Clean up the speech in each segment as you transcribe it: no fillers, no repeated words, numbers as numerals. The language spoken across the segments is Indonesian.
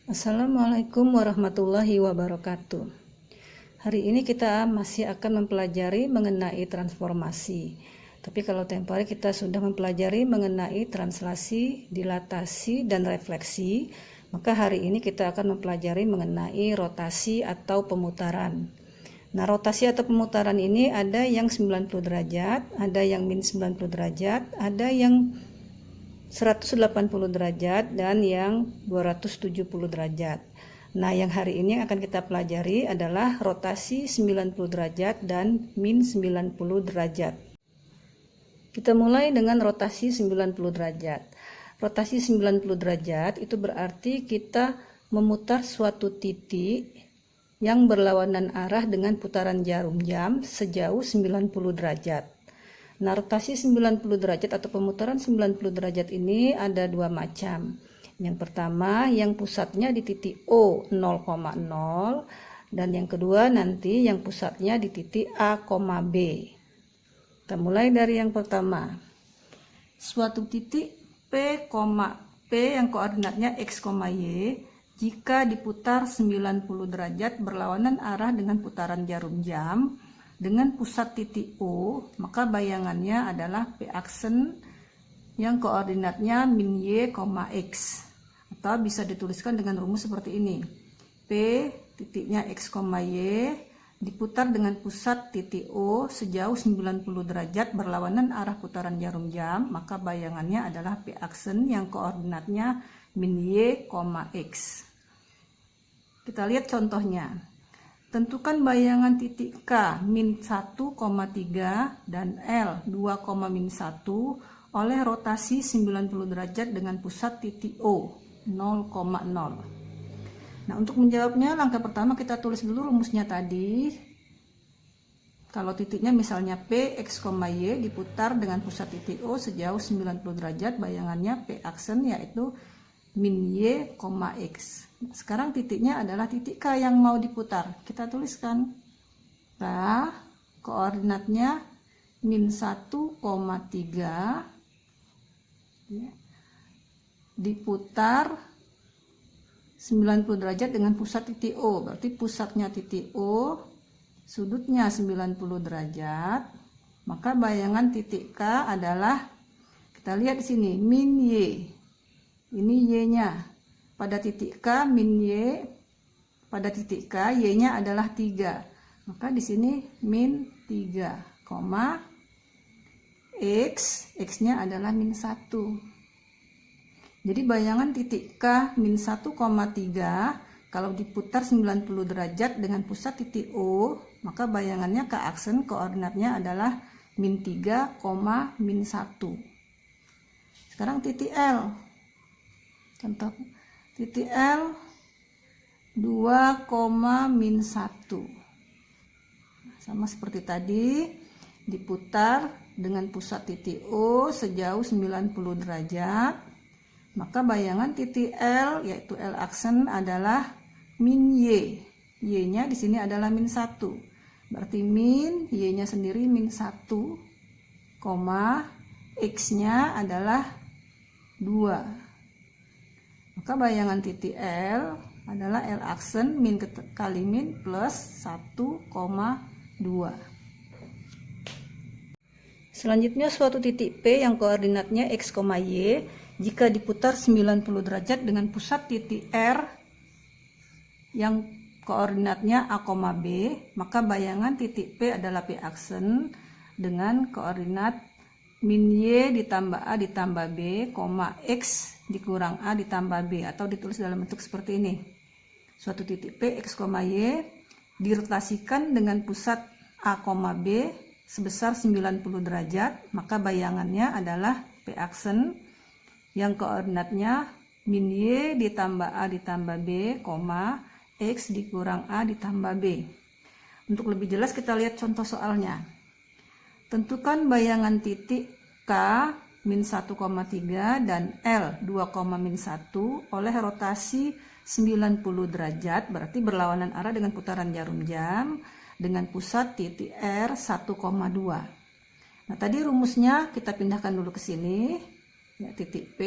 Assalamualaikum warahmatullahi wabarakatuh. Hari ini kita masih akan mempelajari mengenai transformasi. Tapi kalau tempo hari kita sudah mempelajari mengenai translasi, dilatasi, dan refleksi, maka hari ini kita akan mempelajari mengenai rotasi atau pemutaran. Nah, rotasi atau pemutaran ini ada yang 90 derajat, ada yang min 90 derajat, ada yang 180 derajat, dan yang 270 derajat. Nah, yang hari ini akan kita pelajari adalah rotasi 90 derajat dan min 90 derajat. Kita mulai dengan rotasi 90 derajat. Rotasi 90 derajat itu berarti kita memutar suatu titik yang berlawanan arah dengan putaran jarum jam sejauh 90 derajat. Nah, rotasi 90 derajat atau pemutaran 90 derajat ini ada dua macam. Yang pertama yang pusatnya di titik O 0,0, dan yang kedua nanti yang pusatnya di titik A, B. Kita mulai dari yang pertama. Suatu titik P, P yang koordinatnya X, Y jika diputar 90 derajat berlawanan arah dengan putaran jarum jam dengan pusat titik O, maka bayangannya adalah P aksen yang koordinatnya min Y, X. Atau bisa dituliskan dengan rumus seperti ini. P titiknya X, Y diputar dengan pusat titik O sejauh 90 derajat berlawanan arah putaran jarum jam, maka bayangannya adalah P aksen yang koordinatnya min Y, X. Kita lihat contohnya. Tentukan bayangan titik K min 1,3 dan L 2,-1 oleh rotasi 90 derajat dengan pusat titik O 0,0. Nah, untuk menjawabnya langkah pertama kita tulis dulu rumusnya tadi. Kalau titiknya misalnya P, X, Y diputar dengan pusat titik O sejauh 90 derajat, bayangannya P aksen yaitu min Y, X. Sekarang titiknya adalah titik K yang mau diputar. Kita tuliskan K, koordinatnya min 1,3 diputar 90 derajat dengan pusat titik O. Berarti pusatnya titik O, sudutnya 90 derajat. Maka bayangan titik K adalah, kita lihat di sini, min Y. Ini Y-nya. Pada titik K min Y, pada titik K Y-nya adalah 3. Maka di sini min 3, X, X-nya adalah min 1. Jadi bayangan titik K min 1,3 kalau diputar 90 derajat dengan pusat titik O, maka bayangannya K aksen koordinatnya adalah min 3, min 1. Sekarang titik L. Contoh titik L 2, min 1. Sama seperti tadi, diputar dengan pusat titik O sejauh 90 derajat. Maka bayangan titik L yaitu L aksen adalah min Y. Y-nya di sini adalah min 1. Berarti min Y-nya sendiri min 1, X-nya adalah 2. Maka bayangan titik L adalah L aksen min kali min plus 1,2. Selanjutnya suatu titik P yang koordinatnya X, Y jika diputar 90 derajat dengan pusat titik R yang koordinatnya A, B, maka bayangan titik P adalah P aksen dengan koordinat min Y ditambah A ditambah B, X dikurang A ditambah B, atau ditulis dalam bentuk seperti ini. Suatu titik P, X, Y dirotasikan dengan pusat A, B sebesar 90 derajat, maka bayangannya adalah P aksen yang koordinatnya min Y ditambah A ditambah B, X dikurang A ditambah B. Untuk lebih jelas kita lihat contoh soalnya. Tentukan bayangan titik K min 1,3 dan L 2,-1 oleh rotasi 90 derajat, berarti berlawanan arah dengan putaran jarum jam dengan pusat titik R 1,2. Nah, tadi rumusnya kita pindahkan dulu ke sini. Ya, titik P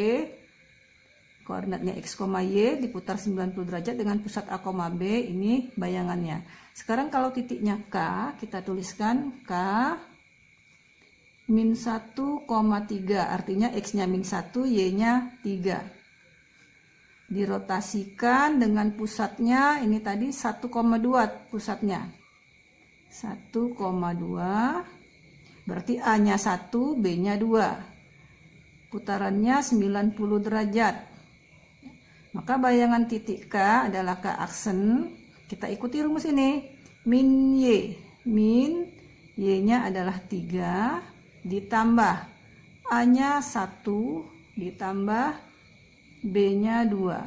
koordinatnya X, Y diputar 90 derajat dengan pusat A, B. Ini bayangannya. Sekarang kalau titiknya K, kita tuliskan K min 1,3, artinya X-nya min 1, Y-nya 3. Dirotasikan dengan pusatnya, ini tadi 1,2 pusatnya. 1,2, berarti A-nya 1, B-nya 2. Putarannya 90 derajat. Maka bayangan titik K adalah K aksen. Kita ikuti rumus ini. Min Y. Min Y-nya adalah 3 ditambah A-nya 1 ditambah B-nya 2,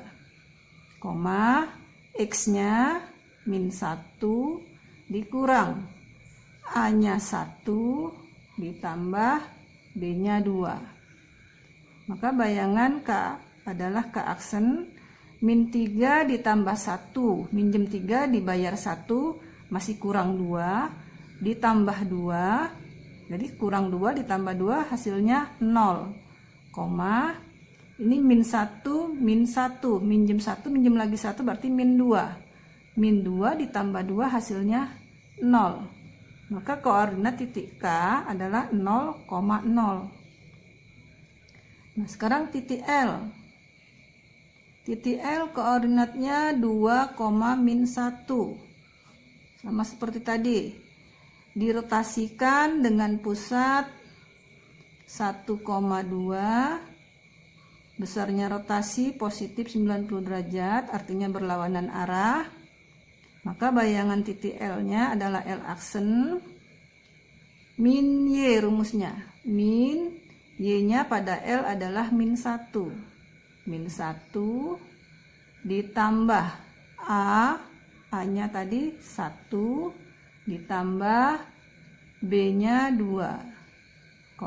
X-nya min 1 dikurang A-nya 1 ditambah B-nya 2. Maka bayangan K adalah K aksen. Min 3 ditambah 1, minjem 3 dibayar 1, masih kurang 2, ditambah 2, jadi kurang 2 ditambah 2 hasilnya 0, ini min 1, minjem 1, minjem lagi 1 berarti min 2. Min 2 ditambah 2 hasilnya 0. Maka koordinat titik K adalah 0,0. Nah, sekarang titik L. Titik L koordinatnya 2, min 1. Sama seperti tadi. Dirotasikan dengan pusat 1,2, besarnya rotasi positif 90 derajat, artinya berlawanan arah. Maka bayangan titik L-nya adalah L aksen. Min Y rumusnya. Min Y-nya pada L adalah min 1. Min 1 ditambah A, A-nya tadi 1 ditambah B-nya 2,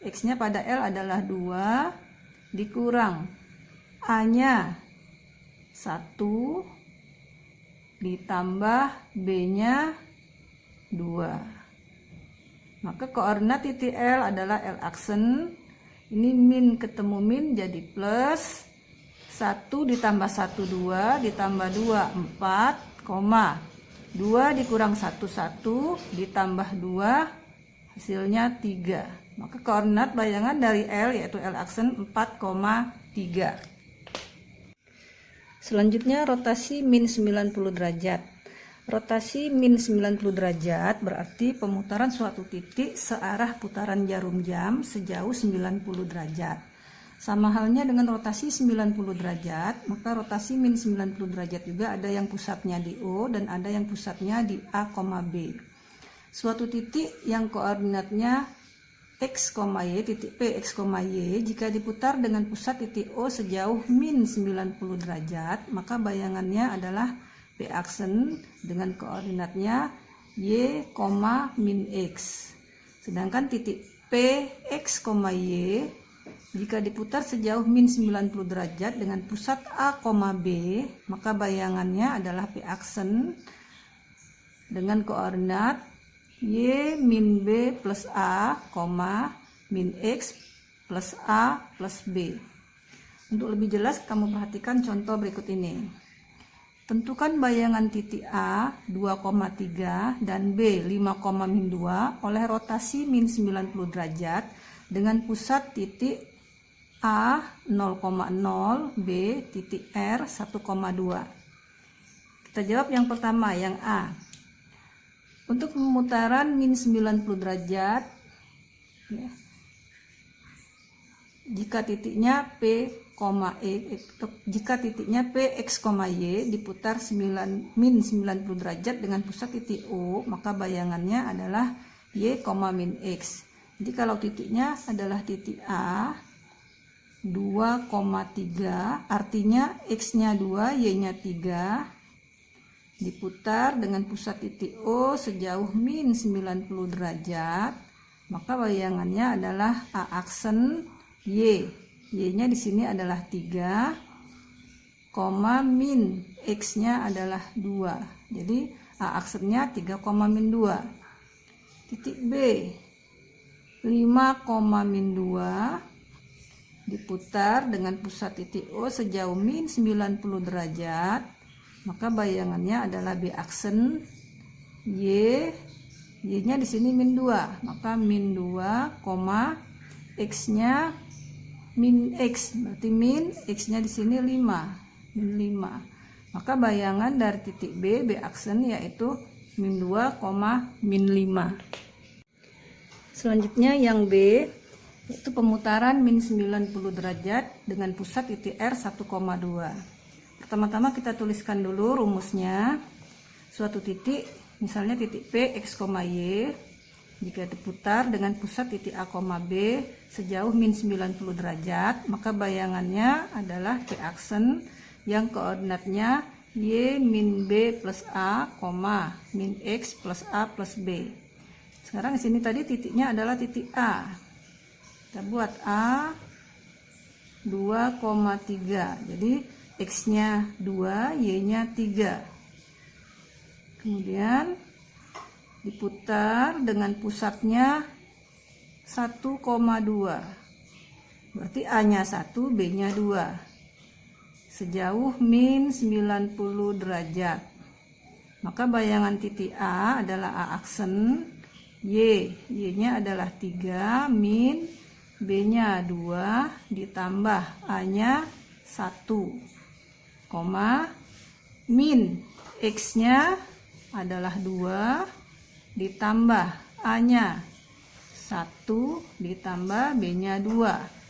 X-nya pada L adalah 2 dikurang A-nya 1 ditambah B-nya 2. Maka koordinat titik L adalah L aksen. Ini min ketemu min jadi plus 1 ditambah 1 2 ditambah 2 4, 2 dikurang 1 1 ditambah 2 hasilnya 3. Maka koordinat bayangan dari L yaitu L aksen 4,3. Selanjutnya rotasi min 90 derajat. Rotasi min 90 derajat berarti pemutaran suatu titik searah putaran jarum jam sejauh 90 derajat. Sama halnya dengan rotasi 90 derajat, maka rotasi min 90 derajat juga ada yang pusatnya di O dan ada yang pusatnya di A, B. Suatu titik yang koordinatnya X, Y, titik P, X, Y, jika diputar dengan pusat titik O sejauh min 90 derajat, maka bayangannya adalah P aksen dengan koordinatnya Y, min X. Sedangkan titik P, X, Y jika diputar sejauh min 90 derajat dengan pusat A, B, maka bayangannya adalah P aksen dengan koordinat Y min B plus A, min X plus A plus B. Untuk lebih jelas kamu perhatikan contoh berikut ini. Tentukan bayangan titik A 2,3 dan B 5,2 oleh rotasi min 90 derajat dengan pusat titik A 0,0, B titik R 1,2. Kita jawab yang pertama, yang A. Untuk pemutaran min 90 derajat, ya, jika titiknya P, jika titiknya P, X, Y diputar min 90 derajat dengan pusat titik O, maka bayangannya adalah Y, min X. Jadi kalau titiknya adalah titik A 2,3, artinya X-nya 2, Y-nya 3, diputar dengan pusat titik O sejauh min 90 derajat, maka bayangannya adalah A aksen Y. Y-nya di sini adalah 3, min X-nya adalah 2. Jadi A aksennya 3, min 2. Titik B 5, min 2, diputar dengan pusat titik O sejauh min 90 derajat, maka bayangannya adalah B aksen Y-nya di sini min 2, maka min 2, X-nya min X, berarti min X-nya di sini 5, min 5. Maka bayangan dari titik B aksen yaitu min 2, min 5. Selanjutnya yang B, yaitu pemutaran min 90 derajat dengan pusat titik R 1,2. Pertama-tama kita tuliskan dulu rumusnya. Suatu titik, misalnya titik P, X, Y, jika diputar dengan pusat titik A, B sejauh min 90 derajat, maka bayangannya adalah P aksen yang koordinatnya Y min B plus A, min X plus A plus B. Sekarang di sini tadi titiknya adalah titik A. Kita buat A 2,3. Jadi X-nya 2, Y-nya 3. Kemudian diputar dengan pusatnya 1,2. Berarti A-nya 1, B-nya 2. Sejauh min 90 derajat. Maka bayangan titik A adalah A aksen, Y-nya adalah 3, min B-nya 2 ditambah A-nya 1, min X-nya adalah 2 ditambah A-nya 1 ditambah B-nya 2.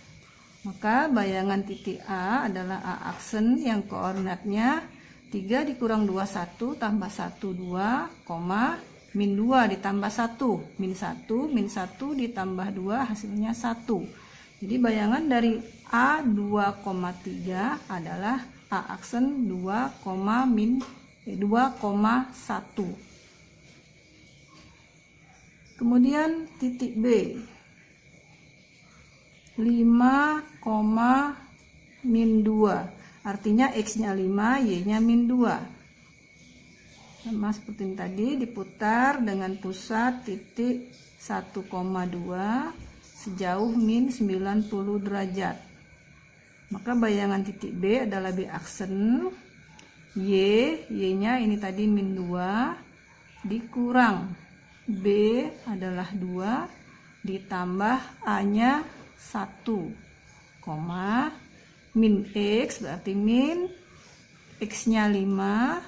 Maka bayangan titik A adalah A aksen yang koordinatnya 3 dikurang 2, 1 tambah 1, 2, min 2 ditambah 1, min 1, min 1 ditambah 2 hasilnya 1. Jadi bayangan dari A 2,3 adalah A aksen 2,1. Kemudian titik B 5, min 2, artinya X-nya 5, Y-nya min 2. Sama seperti yang tadi, diputar dengan pusat titik 1,2 sejauh min 90 derajat. Maka bayangan titik B adalah B aksen, Y-nya ini tadi min 2 dikurang B adalah 2 ditambah A-nya 1, min X berarti min X-nya 5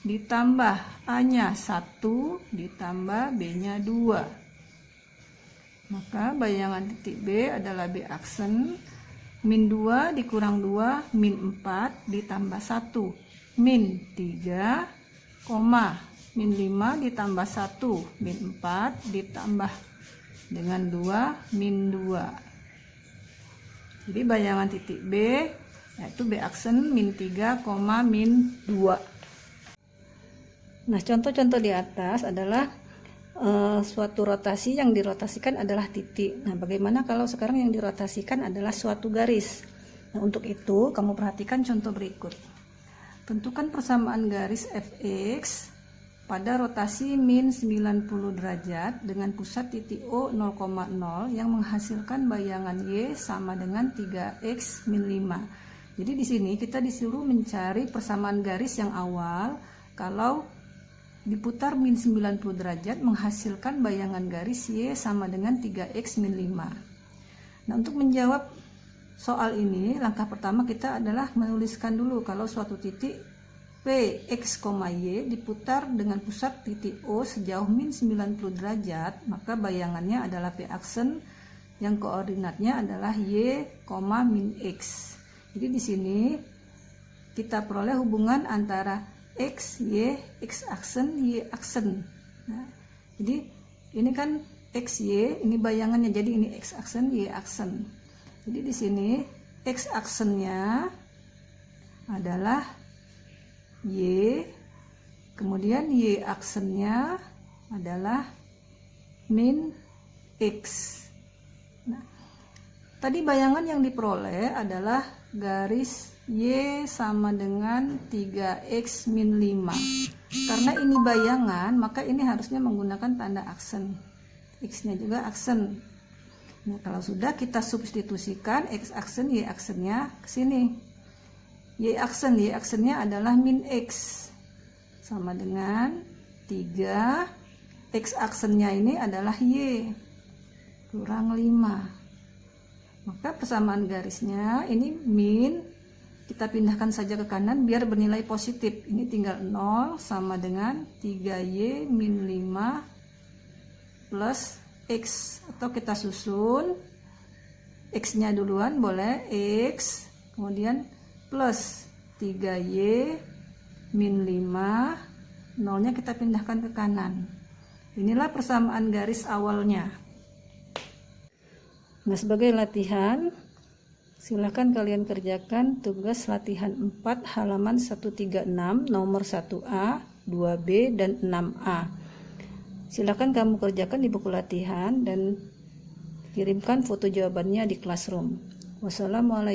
ditambah A-nya 1 ditambah B-nya 2. Maka bayangan titik B adalah B aksen, min 2 dikurang 2, min 4 ditambah 1, min 3, min 5 ditambah 1, min 4 ditambah dengan 2, min 2. Jadi bayangan titik B yaitu B aksen min 3, min 2. Nah, contoh-contoh di atas adalah suatu rotasi yang dirotasikan adalah titik. Nah, bagaimana kalau sekarang yang dirotasikan adalah suatu garis? Nah, untuk itu kamu perhatikan contoh berikut. Tentukan persamaan garis Fx pada rotasi min 90 derajat dengan pusat titik O 0,0 yang menghasilkan bayangan Y sama dengan 3x min 5. Jadi di sini kita disuruh mencari persamaan garis yang awal kalau diputar min 90 derajat menghasilkan bayangan garis Y sama dengan 3x min 5. Nah, untuk menjawab soal ini, langkah pertama kita adalah menuliskan dulu kalau suatu titik P, X, Y diputar dengan pusat titik O sejauh min 90 derajat, maka bayangannya adalah P aksen yang koordinatnya adalah Y, min X. Jadi di sini kita peroleh hubungan antara X, Y, X aksen, Y aksen. Nah, jadi ini kan X, Y, ini bayangannya, jadi ini X aksen, Y aksen. Jadi di sini X aksennya adalah Y, kemudian Y aksennya adalah min X. Nah, tadi bayangan yang diperoleh adalah garis Y sama dengan 3x min 5. Karena ini bayangan, maka ini harusnya menggunakan tanda aksen. X nya juga aksen. Nah, kalau sudah kita substitusikan X aksen, Y aksennya ke sini. Y aksennya adalah min X. Sama dengan 3. X aksennya ini adalah Y. Kurang 5. Maka persamaan garisnya ini min, kita pindahkan saja ke kanan biar bernilai positif. Ini tinggal 0 sama dengan 3Y min 5 plus X. Atau kita susun X-nya duluan boleh, X, kemudian plus 3Y min 5, 0-nya kita pindahkan ke kanan. Inilah persamaan garis awalnya. Nah, sebagai latihan, silahkan kalian kerjakan tugas latihan 4 halaman 136 nomor 1A, 2B, dan 6A. Silahkan kamu kerjakan di buku latihan dan kirimkan foto jawabannya di Classroom. Wassalamualaikum.